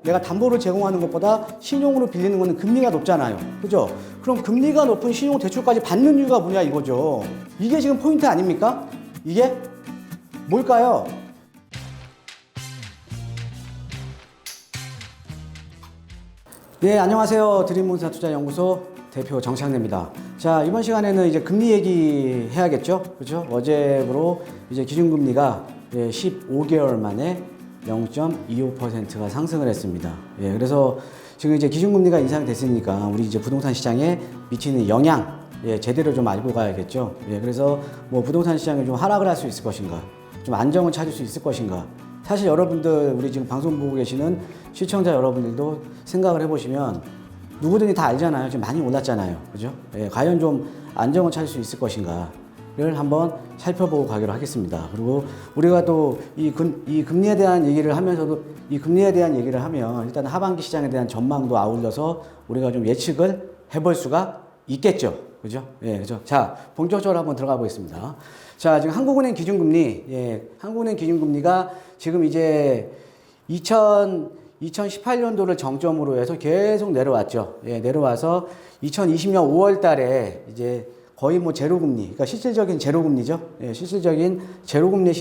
내가 담보를 제공하는 것보다 신용으로 빌리는 거는 금리가 높잖아요. 그죠? 그럼 금리가 높은 신용 대출까지 받는 이유가 뭐냐 이거죠. 이게 지금 포인트 아닙니까? 이게 뭘까요? 네, 안녕하세요. 드림몬스터 투자연구소 대표 정창래입니다. 자, 이번 시간에는 이제 금리 얘기 해야겠죠? 그죠? 어제부로 이제 기준금리가 15개월 만에 0.25%가 상승을 했습니다. 예, 그래서 지금 이제 기준금리가 인상이 됐으니까 우리 이제 부동산 시장에 미치는 영향, 제대로 좀 알고 가야겠죠. 예, 그래서 뭐 부동산 시장이 좀 하락을 할 수 있을 것인가, 좀 안정을 찾을 수 있을 것인가. 사실 여러분들, 우리 지금 방송 보고 계시는 시청자 여러분들도 생각을 해보시면 누구든지 다 알잖아요. 지금 많이 올랐잖아요. 그죠? 예, 과연 좀 안정을 찾을 수 있을 것인가를 한번 살펴보고 가기로 하겠습니다. 그리고 우리가 또 이 금리에 대한 얘기를 하면서도 이 금리에 대한 얘기를 하면 일단 하반기 시장에 대한 전망도 아울러서 우리가 좀 예측을 해볼 수가 있겠죠. 그죠? 예, 그죠? 자, 본격적으로 한번 들어가 보겠습니다. 자, 지금 한국은행 기준금리, 한국은행 기준금리가 지금 이제 2018년도를 정점으로 해서 계속 내려왔죠. 예, 내려와서 2020년 5월 달에 이제 거의 뭐 제로금리, 그러니까 실질적인 제로금리죠. 예, 실질적인 제로금리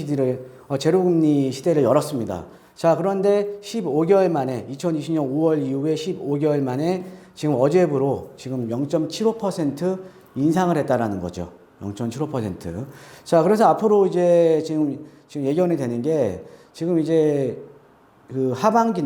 시대를 열었습니다. 자, 그런데 15개월 만에, 2020년 5월 이후에 15개월 만에 지금 어제부로 지금 0.75% 인상을 했다라는 거죠. 0.75%. 자, 그래서 앞으로 이제 지금 예견이 되는 게 지금 이제 그 하반기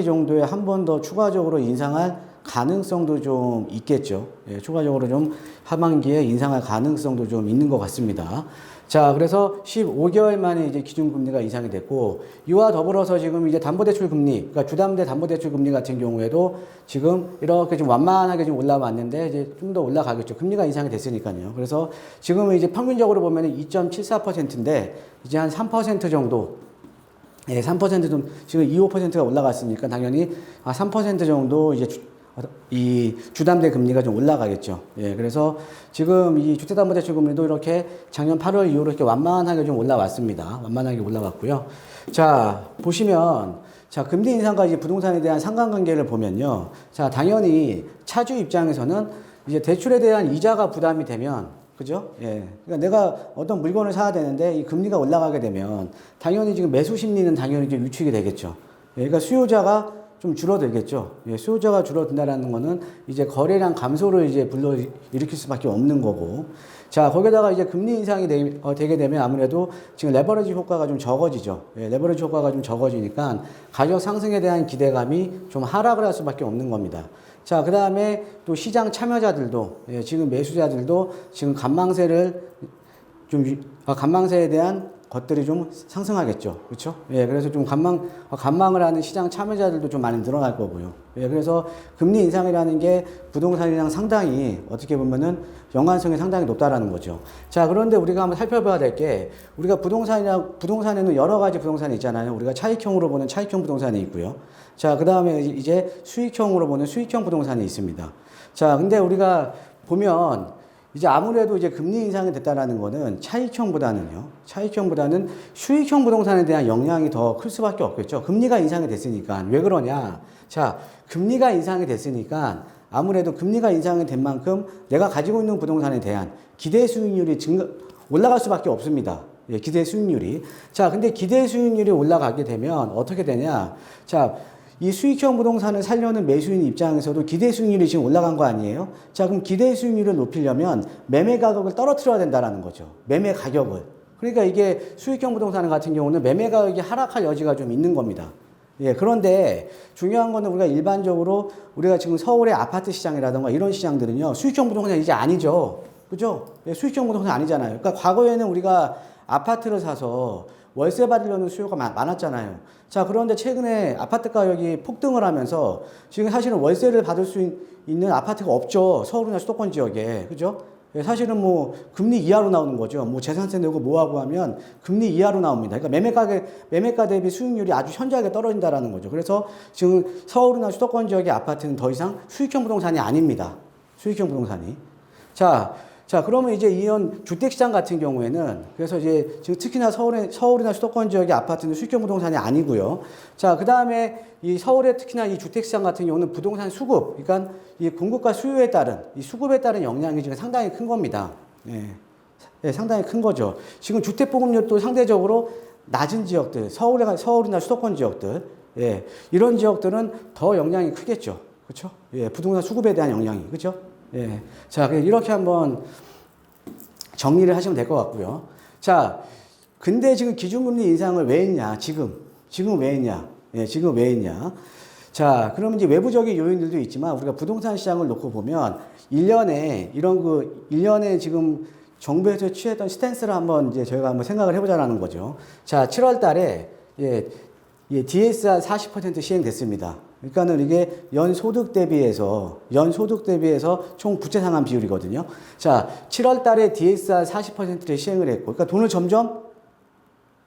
정도에 한 번 더 추가적으로 인상할 가능성도 좀 있겠죠. 예, 추가적으로 좀 하반기에 인상할 가능성도 좀 있는 것 같습니다. 자, 그래서 15개월 만에 이제 기준금리가 인상이 됐고, 이와 더불어서 지금 이제 담보대출 금리, 그러니까 주담대 담보대출 금리 같은 경우에도 지금 이렇게 좀 완만하게 좀 올라왔는데 이제 좀 더 올라가겠죠. 금리가 인상이 됐으니까요. 그래서 지금은 이제 평균적으로 보면 2.74%인데 이제 한 3% 정도, 3% 좀, 지금 2.5%가 올라갔으니까 당연히 3% 정도 이제 이 주담대 금리가 좀 올라가겠죠. 예, 그래서 지금 이 주택담보대출 금리도 이렇게 작년 8월 이후로 이렇게 완만하게 좀 올라왔습니다. 완만하게 올라왔고요. 자, 보시면, 자, 금리 인상과 이제 부동산에 대한 상관관계를 보면요. 자, 당연히 차주 입장에서는 이제 대출에 대한 이자가 부담이 되면, 그죠? 예. 그러니까 내가 어떤 물건을 사야 되는데 이 금리가 올라가게 되면 당연히 지금 매수 심리는 당연히 이제 위축이 되겠죠. 예, 그러니까 수요자가 좀 줄어들겠죠. 예, 수요자가 줄어든다라는 거는 이제 거래량 감소를 이제 일으킬 수밖에 없는 거고. 자, 거기다가 이제 금리 인상이 되게 되면 아무래도 지금 레버리지 효과가 좀 적어지죠. 예, 레버리지 효과가 좀 적어지니까 가격 상승에 대한 기대감이 좀 하락을 할 수밖에 없는 겁니다. 자, 그 다음에 또 시장 참여자들도, 지금 매수자들도 지금 관망세에 대한 것들이 좀 상승하겠죠. 그렇죠? 예, 그래서 좀 관망을 하는 시장 참여자들도 좀 많이 늘어날 거고요. 예, 그래서 금리 인상이라는 게 부동산이랑 상당히 어떻게 보면은 연관성이 상당히 높다라는 거죠. 자, 그런데 우리가 한번 살펴봐야 될 게 우리가 부동산에는 여러 가지 부동산이 있잖아요. 우리가 차익형으로 보는 차익형 부동산이 있고요. 자, 그 다음에 이제 수익형으로 보는 수익형 부동산이 있습니다. 자, 근데 우리가 보면 이제 아무래도 이제 금리 인상이 됐다라는 거는 차익형보다는 수익형 부동산에 대한 영향이 더 클 수밖에 없겠죠. 금리가 인상이 됐으니까. 왜 그러냐? 자, 금리가 인상이 됐으니까 아무래도 금리가 인상이 된 만큼 내가 가지고 있는 부동산에 대한 기대 수익률이 올라갈 수밖에 없습니다. 예, 기대 수익률이. 자, 근데 기대 수익률이 올라가게 되면 어떻게 되냐? 자, 이 수익형 부동산을 살려는 매수인 입장에서도 기대 수익률이 지금 올라간 거 아니에요? 자, 그럼 기대 수익률을 높이려면 매매 가격을 떨어뜨려야 된다는 거죠. 매매 가격을. 그러니까 이게 수익형 부동산 같은 경우는 매매 가격이 하락할 여지가 좀 있는 겁니다. 예, 그런데 중요한 거는 우리가 일반적으로 우리가 지금 서울의 아파트 시장이라든가 이런 시장들은요, 수익형 부동산이 이제 아니죠. 그죠? 예, 수익형 부동산 아니잖아요. 그러니까 과거에는 우리가 아파트를 사서 월세 받으려는 수요가 많았잖아요. 자, 그런데 최근에 아파트 가격이 폭등을 하면서 지금 사실은 월세를 받을 수 있는 아파트가 없죠. 서울이나 수도권 지역에. 그죠? 사실은 뭐 금리 이하로 나오는 거죠. 뭐 재산세 내고 뭐하고 하면 금리 이하로 나옵니다. 그러니까 매매가 대비 수익률이 아주 현저하게 떨어진다라는 거죠. 그래서 지금 서울이나 수도권 지역의 아파트는 더 이상 수익형 부동산이 아닙니다. 수익형 부동산이. 자, 자, 그러면 이제 이런 주택시장 같은 경우에는, 그래서 이제 지금 특히나 서울이나 수도권 지역의 아파트는 수익형 부동산이 아니고요. 자, 그 다음에 이 서울의 특히나 이 주택시장 같은 경우는 부동산 수급, 그러니까 이 공급과 수요에 따른, 이 수급에 따른 영향이 지금 상당히 큰 겁니다. 예. 예, 상당히 큰 거죠. 지금 주택 보급률도 상대적으로 낮은 지역들, 서울이나 수도권 지역들, 예, 이런 지역들은 더 영향이 크겠죠. 그렇죠? 예, 부동산 수급에 대한 영향이, 그렇죠? 예. 자, 이렇게 한번 정리를 하시면 될 것 같고요. 자, 근데 지금 기준금리 인상을 왜 했냐? 지금 왜 했냐? 예, 지금 왜 했냐? 자, 그러면 이제 외부적인 요인들도 있지만 우리가 부동산 시장을 놓고 보면 1년에 이런 1년에 지금 정부에서 취했던 스탠스를 한번 이제 저희가 한번 생각을 해보자라는 거죠. 자, 7월 달에 DSR 40% 시행됐습니다. 그러니까는 이게 연소득 대비해서 총 부채 상환 비율이거든요. 자, 7월 달에 DSR 40%를 시행을 했고, 그러니까 돈을 점점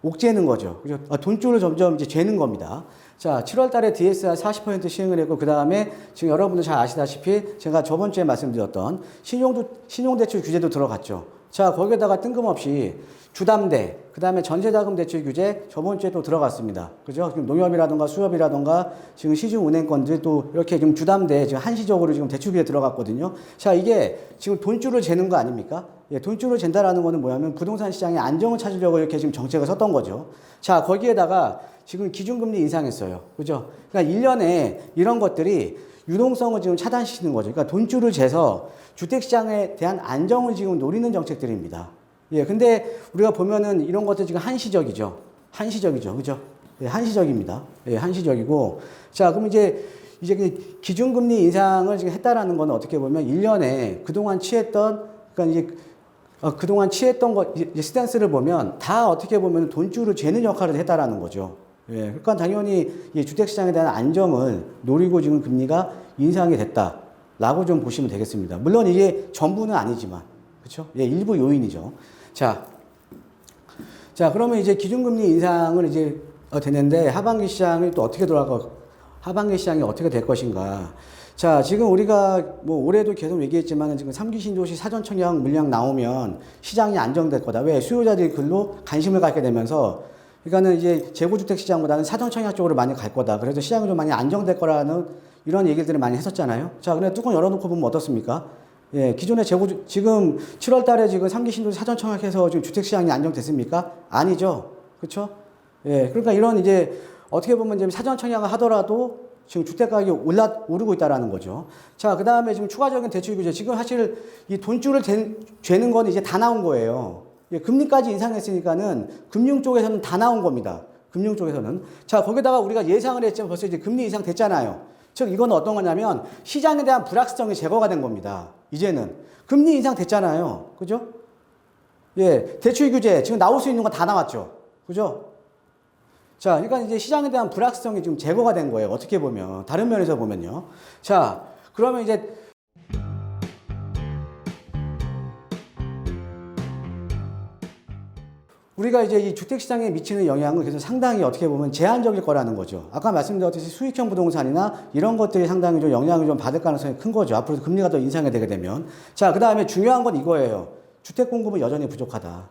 옥죄는 거죠. 그죠? 돈줄을 점점 이제 죄는 겁니다. 자, 7월 달에 DSR 40% 시행을 했고, 그 다음에 지금 여러분들 잘 아시다시피 제가 저번 주에 말씀드렸던 신용대출 규제도 들어갔죠. 자, 거기에다가 뜬금없이 주담대, 그 다음에 전세자금 대출 규제 저번 주에 또 들어갔습니다. 그죠? 지금 농협이라던가 수협이라던가 지금 시중은행권들 또 이렇게 지금 주담대 지금 한시적으로 지금 대출 규제 들어갔거든요. 자, 이게 지금 돈줄을 재는 거 아닙니까? 예, 돈줄을 잰다라는 거는 뭐냐면 부동산 시장의 안정을 찾으려고 이렇게 지금 정책을 썼던 거죠. 자, 거기에다가 지금 기준금리 인상했어요. 그죠? 그러니까 1년에 이런 것들이 유동성을 지금 차단시키는 거죠. 그러니까 돈줄을 재서 주택시장에 대한 안정을 지금 노리는 정책들입니다. 예, 근데 우리가 보면은 이런 것들 지금 한시적이죠. 그죠? 예, 한시적입니다. 예, 한시적이고. 자, 그럼 이제 기준금리 인상을 지금 했다라는 건 어떻게 보면 1년에 그동안 취했던, 스탠스를 보면 다 어떻게 보면 돈줄을 재는 역할을 했다라는 거죠. 예, 그러니까 당연히 이 주택시장에 대한 안정을 노리고 지금 금리가 인상이 됐다라고 좀 보시면 되겠습니다. 물론 이게 전부는 아니지만, 그렇죠? 예, 일부 요인이죠. 자, 그러면 이제 기준금리 인상을 이제 되는데 하반기 시장이 또 어떻게 하반기 시장이 어떻게 될 것인가? 자, 지금 우리가 뭐 올해도 계속 얘기했지만 지금 3기 신도시 사전 청약 물량 나오면 시장이 안정될 거다. 왜? 수요자들이 글로 관심을 갖게 되면서 그러니까는 이제 재고주택 시장보다는 사전 청약 쪽으로 많이 갈 거다. 그래서 시장이 좀 많이 안정될 거라는 이런 얘기들을 많이 했었잖아요. 자, 근데 뚜껑 열어놓고 보면 어떻습니까? 예, 기존의 지금 7월 달에 지금 3기 신도시 사전 청약해서 지금 주택 시장이 안정됐습니까? 아니죠. 그렇죠? 예, 그러니까 이런 이제 어떻게 보면 이제 사전 청약을 하더라도 지금 주택 가격이 오르고 있다라는 거죠. 자, 그 다음에 지금 추가적인 대출 규제. 지금 사실 이 돈줄을 죄는 건 이제 다 나온 거예요. 예, 금리까지 인상했으니까는 금융 쪽에서는 다 나온 겁니다. 금융 쪽에서는. 자, 거기다가 우리가 예상을 했지만 벌써 이제 금리 인상 됐잖아요. 즉, 이건 어떤 거냐면 시장에 대한 불확실성이 제거가 된 겁니다. 이제는. 금리 인상 됐잖아요. 그죠? 예, 대출 규제. 지금 나올 수 있는 거 다 나왔죠. 그죠? 자, 그러니까 이제 시장에 대한 불확실성이 지금 제거가 된 거예요. 어떻게 보면. 다른 면에서 보면요. 자, 그러면 이제 우리가 이제 이 주택시장에 미치는 영향은 그래서 상당히 어떻게 보면 제한적일 거라는 거죠. 아까 말씀드렸듯이 수익형 부동산이나 이런 것들이 상당히 좀 영향을 좀 받을 가능성이 큰 거죠. 앞으로 금리가 더 인상이 되게 되면. 자, 그 다음에 중요한 건 이거예요. 주택 공급은 여전히 부족하다.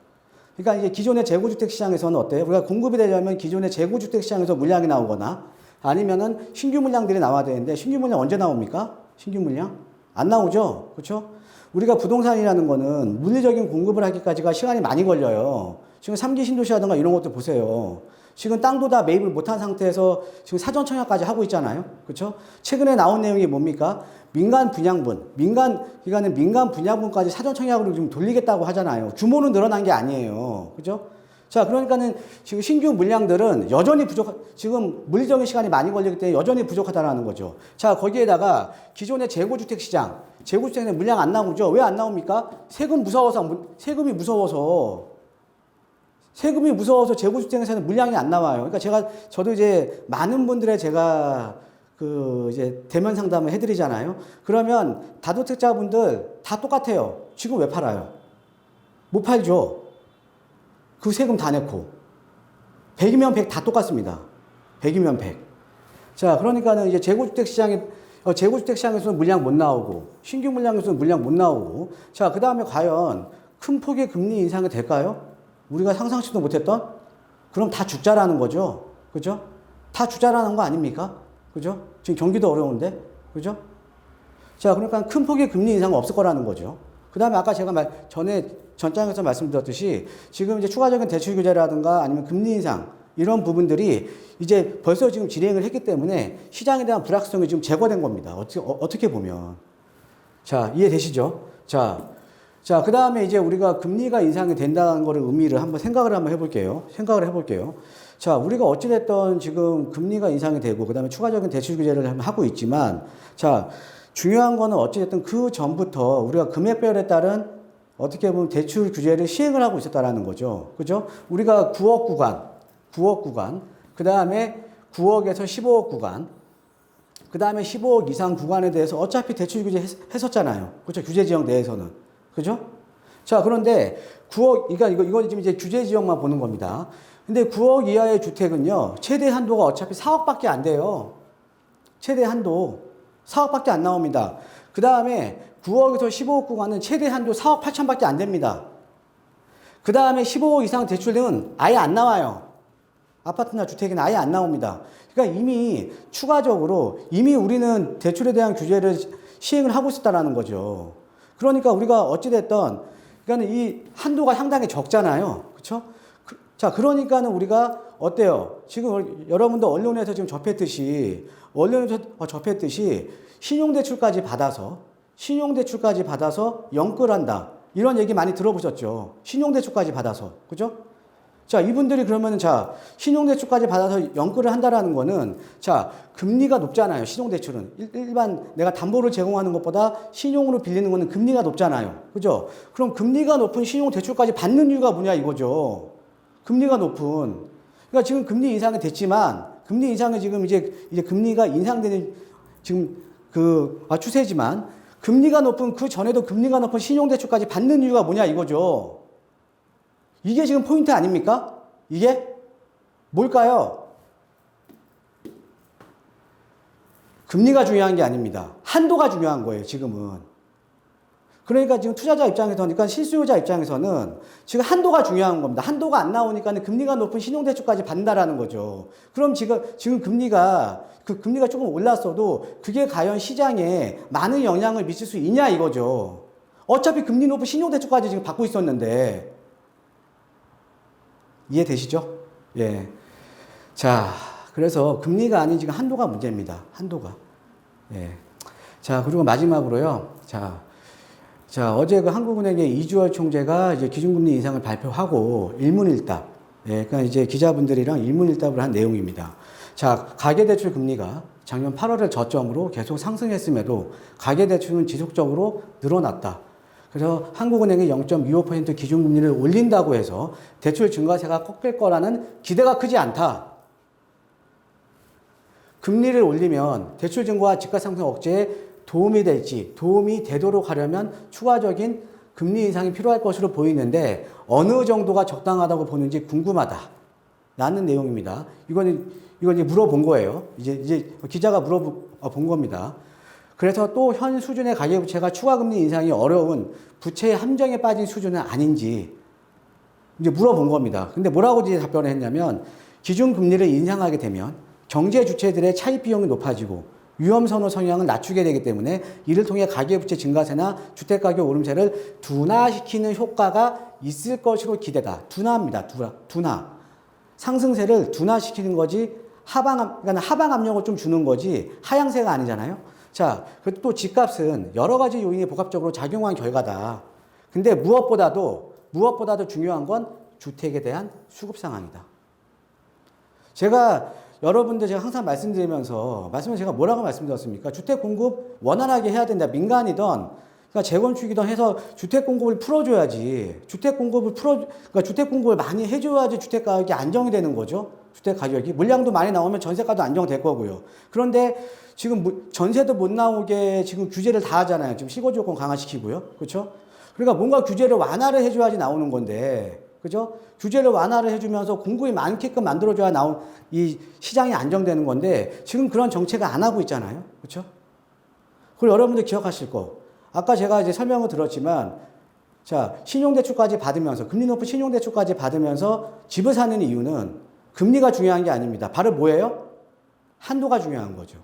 그러니까 이제 기존의 재고주택 시장에서는 어때요? 우리가 공급이 되려면 기존의 재고주택 시장에서 물량이 나오거나 아니면은 신규 물량들이 나와야 되는데 신규 물량 언제 나옵니까? 신규 물량? 안 나오죠? 그렇죠? 우리가 부동산이라는 거는 물리적인 공급을 하기까지가 시간이 많이 걸려요. 지금 3기 신도시라든가 이런 것들 보세요. 지금 땅도 다 매입을 못한 상태에서 지금 사전 청약까지 하고 있잖아요. 그렇죠? 최근에 나온 내용이 뭡니까? 민간 분양분까지 사전 청약으로 지금 돌리겠다고 하잖아요. 규모는 늘어난 게 아니에요. 그죠? 자, 그러니까는 지금 신규 물량들은 여전히 지금 물리적인 시간이 많이 걸리기 때문에 여전히 부족하다는 거죠. 자, 거기에다가 기존의 재고주택 시장에 물량 안 나오죠? 왜 안 나옵니까? 세금이 무서워서 재고주택에서는 물량이 안 나와요. 그러니까 저도 이제 많은 분들의 이제 대면 상담을 해드리잖아요. 그러면 다주택자분들 다 똑같아요. 지금 왜 팔아요? 못 팔죠. 그 세금 다 내고. 100이면 100 다 똑같습니다. 100이면 100. 자, 그러니까는 이제 재고주택 시장에 재고주택 시장에서는 물량 못 나오고, 신규 물량에서는 물량 못 나오고, 자, 그 다음에 과연 큰 폭의 금리 인상이 될까요? 우리가 상상치도 못했던? 그럼 다 죽자라는 거죠. 그죠? 다 죽자라는 거 아닙니까? 그죠? 지금 경기도 어려운데? 그죠? 자, 그러니까 큰 폭의 금리 인상은 없을 거라는 거죠. 그 다음에 아까 제가 전장에서 말씀드렸듯이 지금 이제 추가적인 대출 규제라든가 아니면 금리 인상 이런 부분들이 이제 벌써 지금 진행을 했기 때문에 시장에 대한 불확실성이 지금 제거된 겁니다. 어떻게 보면. 자, 이해되시죠? 자, 그 다음에 이제 우리가 금리가 인상이 된다는 거를 의미를 한번 생각을 해볼게요. 자, 우리가 어찌됐든 지금 금리가 인상이 되고, 그 다음에 추가적인 대출 규제를 하고 있지만, 자, 중요한 거는 어찌됐든 그 전부터 우리가 금액별에 따른 어떻게 보면 대출 규제를 시행을 하고 있었다라는 거죠. 그죠? 우리가 9억 구간, 그 다음에 9억에서 15억 구간, 그 다음에 15억 이상 구간에 대해서 어차피 대출 규제 했었잖아요. 그죠? 규제 지역 내에서는. 그죠? 자, 그런데 9억, 이건 지금 이제 규제 지역만 보는 겁니다. 근데 9억 이하의 주택은요, 최대 한도가 어차피 4억밖에 안 돼요. 최대 한도 4억밖에 안 나옵니다. 그 다음에 9억에서 15억 구간은 최대 한도 4억 8천밖에 안 됩니다. 그 다음에 15억 이상 대출은 아예 안 나와요. 아파트나 주택은 아예 안 나옵니다. 그러니까 이미 추가적으로 이미 우리는 대출에 대한 규제를 시행을 하고 있었다라는 거죠. 그러니까 우리가 어찌됐든, 그러니까 이 한도가 상당히 적잖아요. 그렇죠? 자, 그러니까는 우리가 어때요? 지금 여러분도 언론에서 지금 접했듯이 신용대출까지 받아서 연끌한다. 이런 얘기 많이 들어보셨죠? 신용대출까지 받아서. 그죠? 자, 이분들이 그러면 자, 신용대출까지 받아서 연끌을 한다라는 거는 자, 금리가 높잖아요. 신용대출은. 일반 내가 담보를 제공하는 것보다 신용으로 빌리는 거는 금리가 높잖아요. 그죠? 그럼 금리가 높은 신용대출까지 받는 이유가 뭐냐 이거죠. 금리가 높은. 그러니까 지금 금리 인상이 됐지만, 금리 인상이 지금 이제 금리가 인상되는 지금 추세지만, 금리가 높은 그 전에도 금리가 높은 신용대출까지 받는 이유가 뭐냐 이거죠. 이게 지금 포인트 아닙니까? 이게 뭘까요? 금리가 중요한 게 아닙니다. 한도가 중요한 거예요, 지금은. 그러니까 지금 투자자 입장에서는, 그러니까 실수요자 입장에서는 지금 한도가 중요한 겁니다. 한도가 안 나오니까 금리가 높은 신용대출까지 받는다라는 거죠. 그럼 지금 금리가 조금 올랐어도 그게 과연 시장에 많은 영향을 미칠 수 있냐 이거죠. 어차피 금리 높은 신용대출까지 지금 받고 있었는데. 이해되시죠? 예. 자, 그래서 금리가 아닌 지금 한도가 문제입니다. 한도가. 예. 자, 그리고 마지막으로요. 자, 어제 그 한국은행의 이주열 총재가 이제 기준금리 인상을 발표하고 일문일답. 예, 그러니까 이제 기자분들이랑 일문일답을 한 내용입니다. 자, 가계대출 금리가 작년 8월을 저점으로 계속 상승했음에도 가계대출은 지속적으로 늘어났다. 그래서 한국은행이 0.25% 기준금리를 올린다고 해서 대출 증가세가 꺾일 거라는 기대가 크지 않다. 금리를 올리면 대출 증가와 집값 상승 억제에 도움이 되도록 하려면 추가적인 금리 인상이 필요할 것으로 보이는데 어느 정도가 적당하다고 보는지 궁금하다. 라는 내용입니다. 이건 이제 물어본 거예요. 이제 기자가 물어본 겁니다. 그래서 또 현 수준의 가계부채가 추가금리 인상이 어려운 부채의 함정에 빠진 수준은 아닌지 이제 물어본 겁니다. 근데 뭐라고 이제 답변을 했냐면 기준금리를 인상하게 되면 경제 주체들의 차입 비용이 높아지고 위험선호 성향을 낮추게 되기 때문에 이를 통해 가계부채 증가세나 주택가격 오름세를 둔화시키는 효과가 있을 것으로 기대다. 둔화입니다. 둔화. 상승세를 둔화시키는 거지 그러니까 하방 압력을 좀 주는 거지 하향세가 아니잖아요. 자, 그리고 또 집값은 여러 가지 요인이 복합적으로 작용한 결과다. 근데 무엇보다도 중요한 건 주택에 대한 수급 상황이다. 제가 항상 말씀드리면서 제가 뭐라고 말씀드렸습니까? 주택 공급 원활하게 해야 된다. 민간이든 그러니까 재건축이든 해서 주택 공급을 풀어줘야지. 주택 공급을 많이 해줘야지 주택 가격이 안정이 되는 거죠. 주택 가격이 물량도 많이 나오면 전세가도 안정될 거고요. 그런데 지금 전세도 못 나오게 지금 규제를 다 하잖아요. 지금 실거주 요건 강화시키고요. 그렇죠? 그러니까 뭔가 규제를 완화를 해줘야지 나오는 건데, 그죠? 규제를 완화를 해주면서 공급이 많게끔 만들어줘야 이 시장이 안정되는 건데 지금 그런 정책을 안 하고 있잖아요. 그렇죠? 그리고 여러분들 기억하실 거. 아까 제가 이제 설명을 들었지만, 자, 신용대출까지 받으면서, 금리 높은 신용대출까지 받으면서 집을 사는 이유는 금리가 중요한 게 아닙니다. 바로 뭐예요? 한도가 중요한 거죠.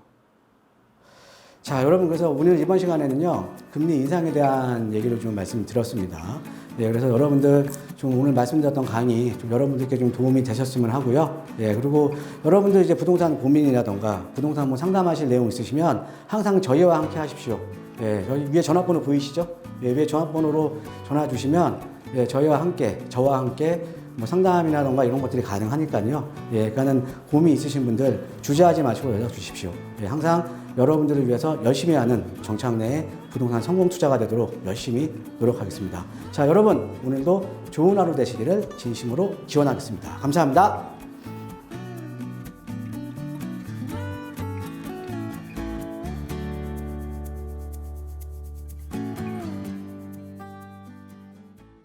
자, 여러분, 그래서 오늘 이번 시간에는요, 금리 인상에 대한 얘기를 좀 말씀드렸습니다. 예, 그래서 여러분들 좀 오늘 말씀드렸던 강의 좀 여러분들께 좀 도움이 되셨으면 하고요. 예, 그리고 여러분들 이제 부동산 고민이라던가 부동산 뭐 상담하실 내용 있으시면 항상 저희와 함께 하십시오. 예, 여기 위에 전화번호 보이시죠? 예, 위에 전화번호로 전화 주시면 예, 저와 함께 뭐 상담이라던가 이런 것들이 가능하니까요. 예, 그러니까는 고민 있으신 분들 주저하지 마시고 연락 주십시오. 예, 항상 여러분들을 위해서 열심히 하는 정착내의 부동산 성공 투자가 되도록 열심히 노력하겠습니다. 자, 여러분 오늘도 좋은 하루 되시기를 진심으로 기원하겠습니다. 감사합니다.